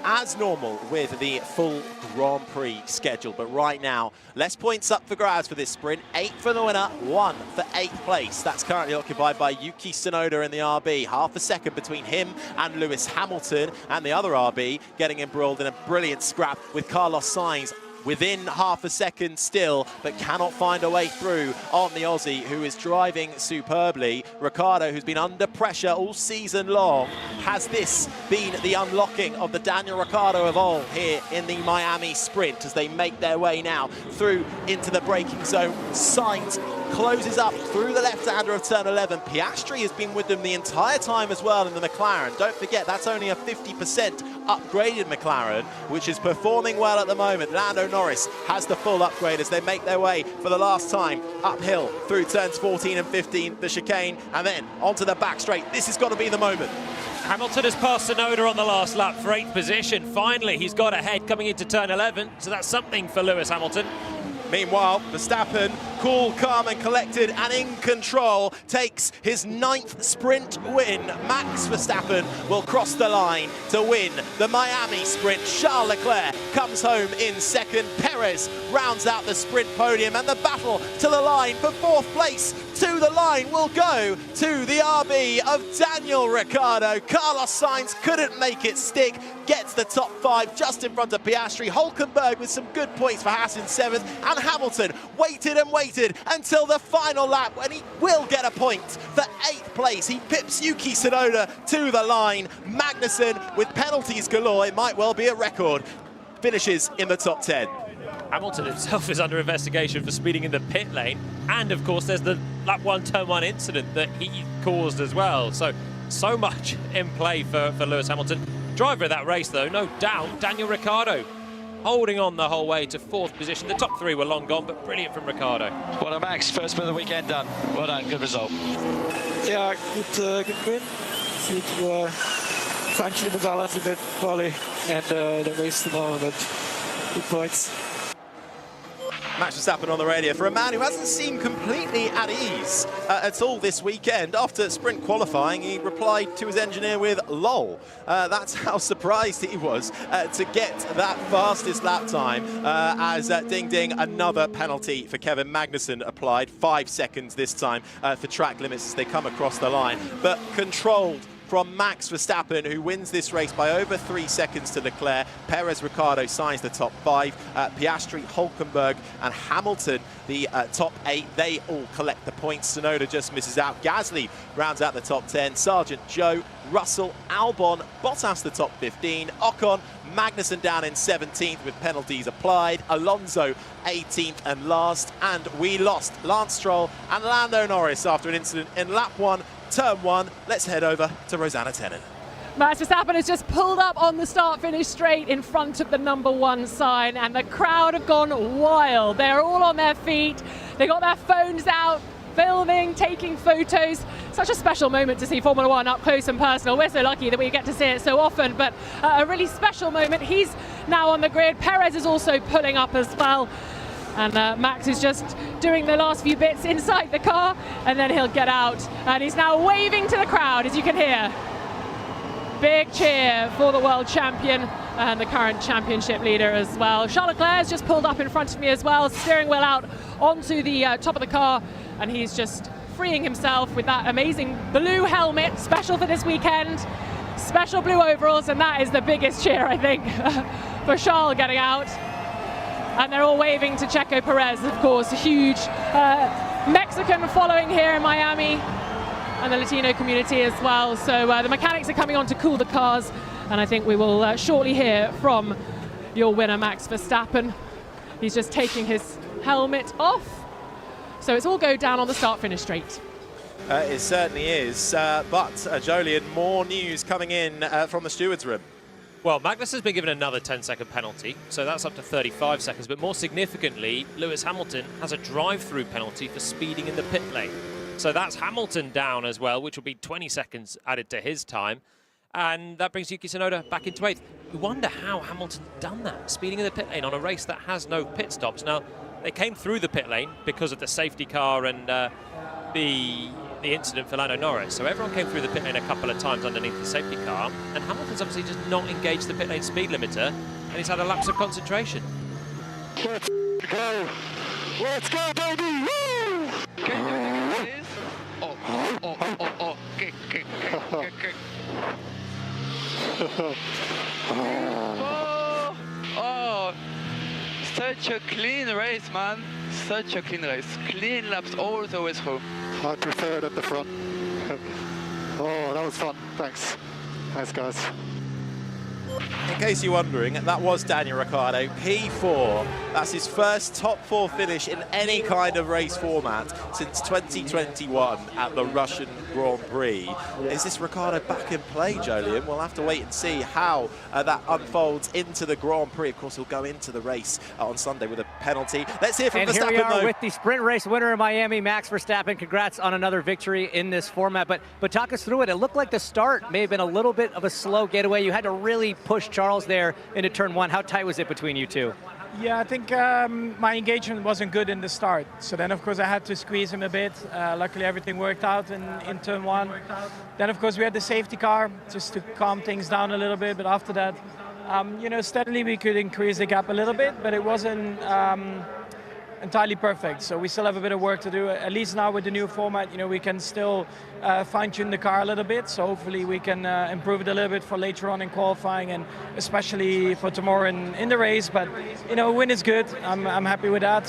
as normal with the full Grand Prix schedule. But right now, less points up for grabs for this sprint. 8 for the winner, 1 for 8th place. That's currently occupied by Yuki Tsunoda in the RB. Half a second between him and Lewis Hamilton, and the other RB getting embroiled in a brilliant scrap with Carlos Sainz within half a second still, but cannot find a way through on the Aussie, who is driving superbly. Ricciardo, who's been under pressure all season long. Has this been the unlocking of the Daniel Ricciardo of old here in the Miami sprint as they make their way now through into the braking zone? Sainz closes up through the left-hander of turn 11. Piastri has been with them the entire time as well in the McLaren. Don't forget, that's only a 50% upgraded McLaren, which is performing well at the moment. Lando Norris has the full upgrade as they make their way for the last time uphill through turns 14 and 15, the chicane, and then onto the back straight. This has got to be the moment. Hamilton has passed Tsunoda on the last lap for 8th position. Finally, he's got ahead coming into turn 11, so that's something for Lewis Hamilton. Meanwhile, Verstappen, cool, calm and collected and in control, takes his 9th sprint win. Max Verstappen will cross the line to win the Miami sprint. Charles Leclerc comes home in second. Perez rounds out the sprint podium, and the battle to the line for 4th place to the line will go to the RB of Daniel Ricciardo. Carlos Sainz couldn't make it stick, gets the top 5 just in front of Piastri. Hulkenberg with some good points for Haas in 7th, and Hamilton waited and waited until the final lap when he will get a point for 8th place. He pips Yuki Tsunoda to the line. Magnussen, with penalties galore, it might well be a record, finishes in the top 10. Hamilton himself is under investigation for speeding in the pit lane, and of course there's the lap 1 turn 1 incident that he caused as well. So much in play for Lewis Hamilton. Driver of that race though, no doubt, Daniel Ricciardo, holding on the whole way to 4th position. The top 3 were long gone, but brilliant from Ricciardo. Well done, Max. First spin of the weekend done. Well done, good result. Yeah, good win. Seem to function the balance a bit, quali, and the race tomorrow, but good points. Max Verstappen on the radio for a man who hasn't seemed completely at ease at all this weekend. After sprint qualifying, he replied to his engineer with "lol." That's how surprised he was to get that fastest lap time as ding ding, another penalty for Kevin Magnussen applied. 5 seconds this time for track limits as they come across the line, but controlled from Max Verstappen, who wins this race by over 3 seconds to Leclerc. Perez, Ricciardo, Sainz the top 5. Piastri, Hulkenberg and Hamilton the top 8. They all collect the points. Tsunoda just misses out. Gasly rounds out the top 10. Sargent, Joe, Russell, Albon, Bottas the top 15. Ocon, Magnussen down in 17th with penalties applied. Alonso 18th and last. And we lost Lance Stroll and Lando Norris after an incident in lap 1. Turn 1, let's head over to Rosanna Tenen. Max Verstappen has just pulled up on the start-finish straight in front of the number 1 sign, and the crowd have gone wild. They're all on their feet. They got their phones out, filming, taking photos. Such a special moment to see Formula 1 up close and personal. We're so lucky that we get to see it so often, but a really special moment. He's now on the grid. Perez is also pulling up as well. And Max is just doing the last few bits inside the car, and then he'll get out. And he's now waving to the crowd, as you can hear. Big cheer for the world champion and the current championship leader as well. Charles Leclerc has just pulled up in front of me as well, steering wheel out onto the top of the car, and he's just freeing himself with that amazing blue helmet, special for this weekend. Special blue overalls, and that is the biggest cheer, I think, for Charles getting out. And they're all waving to Checo Perez, of course, a huge Mexican following here in Miami, and the Latino community as well. So the mechanics are coming on to cool the cars, and I think we will shortly hear from your winner, Max Verstappen. He's just taking his helmet off. So it's all go down on the start-finish straight. It certainly is. But Jolien, more news coming in from the stewards' room. Well, Magnus has been given another 10-second penalty, so that's up to 35 seconds. But more significantly, Lewis Hamilton has a drive-through penalty for speeding in the pit lane. So that's Hamilton down as well, which will be 20 seconds added to his time. And that brings Yuki Tsunoda back into 8th. We wonder how Hamilton's done that, speeding in the pit lane on a race that has no pit stops. Now, they came through the pit lane because of the safety car and the the incident for Lando Norris. So everyone came through the pit lane a couple of times underneath the safety car, and Hamilton's obviously just not engaged the pit lane speed limiter, and he's had a lapse of concentration. Let's go! Let's go, baby! Woo! Oh, such a clean race, man. Such a clean race. Clean laps all the way through. I prefer it at the front. Oh, that was fun. Thanks. Thanks, guys. In case you're wondering, that was Daniel Ricciardo, P4. That's his first top 4 finish in any kind of race format since 2021 at the Russian Grand Prix. Is this Ricciardo back in play, Jolyon? We'll have to wait and see how that unfolds into the Grand Prix. Of course, he'll go into the race on Sunday with a penalty. Let's hear from and Verstappen, here we are though. with the sprint race winner in Miami, Max Verstappen. Congrats on another victory in this format. But talk us through it. It looked like the start may have been a little bit of a slow getaway. You had to really push Charles there into turn 1. How tight was it between you two? Yeah, I think my engagement wasn't good in the start. So then, of course, I had to squeeze him a bit. Luckily, everything worked out in turn 1. Then, of course, we had the safety car just to calm things down a little bit. But after that, steadily we could increase the gap a little bit, but it wasn't entirely perfect. So we still have a bit of work to do. At least now with the new format, we can still fine-tune the car a little bit. So hopefully we can improve it a little bit for later on in qualifying and especially for tomorrow in the race. But a win is good. I'm happy with that,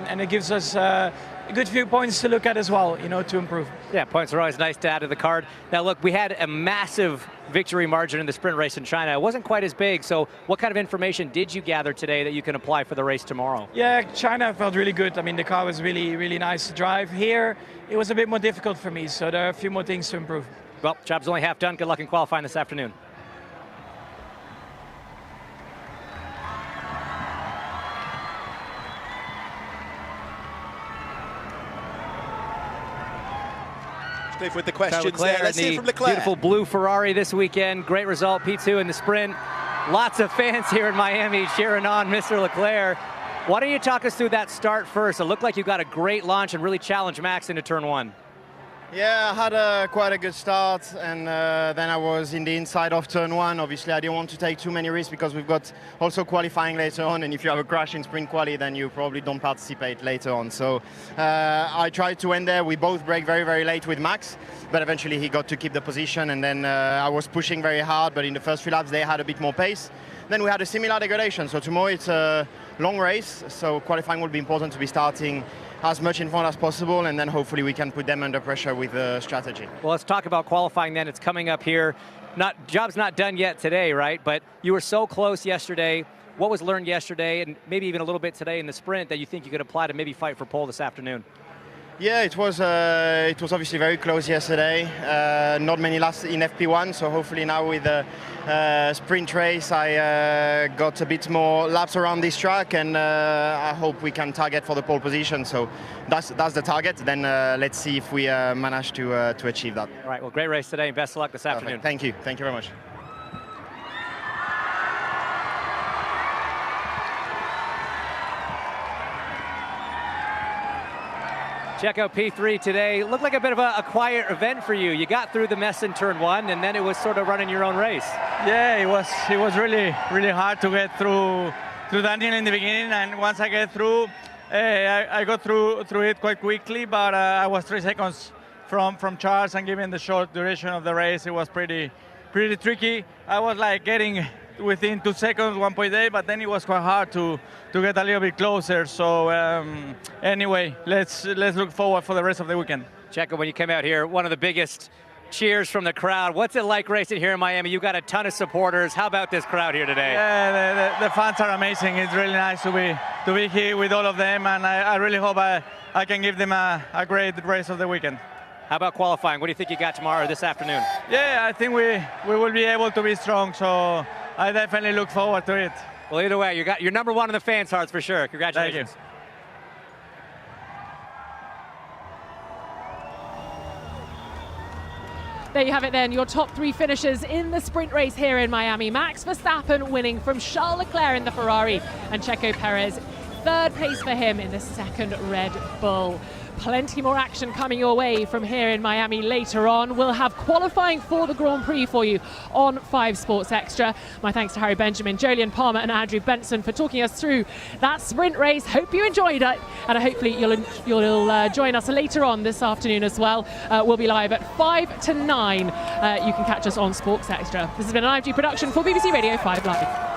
and it gives us a good few points to look at as well, to improve. Yeah, points are always nice to add to the card. Now look, we had a massive victory margin in the sprint race in China. It wasn't quite as big, so what kind of information did you gather today that you can apply for the race tomorrow? Yeah, China felt really good. I mean, the car was really, really nice to drive. Here, it was a bit more difficult for me, so there are a few more things to improve. Well, job's only half done. Good luck in qualifying this afternoon. With the questions there. Let's hear from Leclerc. Beautiful blue Ferrari this weekend. Great result, P2 in the sprint. Lots of fans here in Miami cheering on Mr. Leclerc. Why don't you talk us through that start first? It looked like you got a great launch and really challenged Max into turn 1. Yeah, I had quite a good start, and then I was in the inside of turn 1. Obviously, I didn't want to take too many risks because we've got also qualifying later on, and if you have a crash in sprint quali, then you probably don't participate later on. So I tried to end there. We both braked very, very late with Max, but eventually he got to keep the position, and then I was pushing very hard, but in the first few laps, they had a bit more pace. Then we had a similar degradation, so tomorrow it's a long race, so qualifying will be important to be starting as much in front as possible, and then hopefully we can put them under pressure with the strategy. Well, let's talk about qualifying then. It's coming up here. Job's not done yet today, right? But you were so close yesterday. What was learned yesterday, and maybe even a little bit today in the sprint, that you think you could apply to maybe fight for pole this afternoon? Yeah, it was obviously very close yesterday. Not many laps in FP1, so hopefully now with the sprint race, I got a bit more laps around this track, and I hope we can target for the pole position. So that's the target. Then let's see if we manage to achieve that. All right. Well, great race today, and best of luck this afternoon. Thank you. Thank you very much. Check out P3 today. Looked like a bit of a quiet event for you. You got through the mess in turn 1, and then it was sort of running your own race. Yeah, it was really, really hard to get through Daniel in the beginning, and once I get through, I got through it quite quickly, but I was 3 seconds from Charles, and given the short duration of the race, it was pretty tricky. I was like getting within 2 seconds, 1.8, but then it was quite hard to get a little bit closer. So anyway, let's look forward for the rest of the weekend. Checo, when you came out here, one of the biggest cheers from the crowd. What's it like racing here in Miami? You've got a ton of supporters. How about this crowd here today? Yeah, the fans are amazing. It's really nice to be here with all of them, and I really hope I can give them a great race of the weekend. How about qualifying? What do you think you got tomorrow, this afternoon? Yeah, I think we will be able to be strong, so I definitely look forward to it. Well, either way, you're number 1 in the fans' hearts for sure. Congratulations. Thank you. There you have it then, your top 3 finishers in the sprint race here in Miami. Max Verstappen winning from Charles Leclerc in the Ferrari, and Checo Perez, 3rd place for him in the 2nd Red Bull. Plenty more action coming your way from here in Miami later on. We'll have qualifying for the Grand Prix for you on 5 Sports Extra. My thanks to Harry Benjamin, Jolyon Palmer and Andrew Benson for talking us through that sprint race. Hope you enjoyed it, and hopefully you'll join us later on this afternoon as well. We'll be live at 5 to 9. You can catch us on Sports Extra. This has been an IMG production for BBC Radio 5 Live.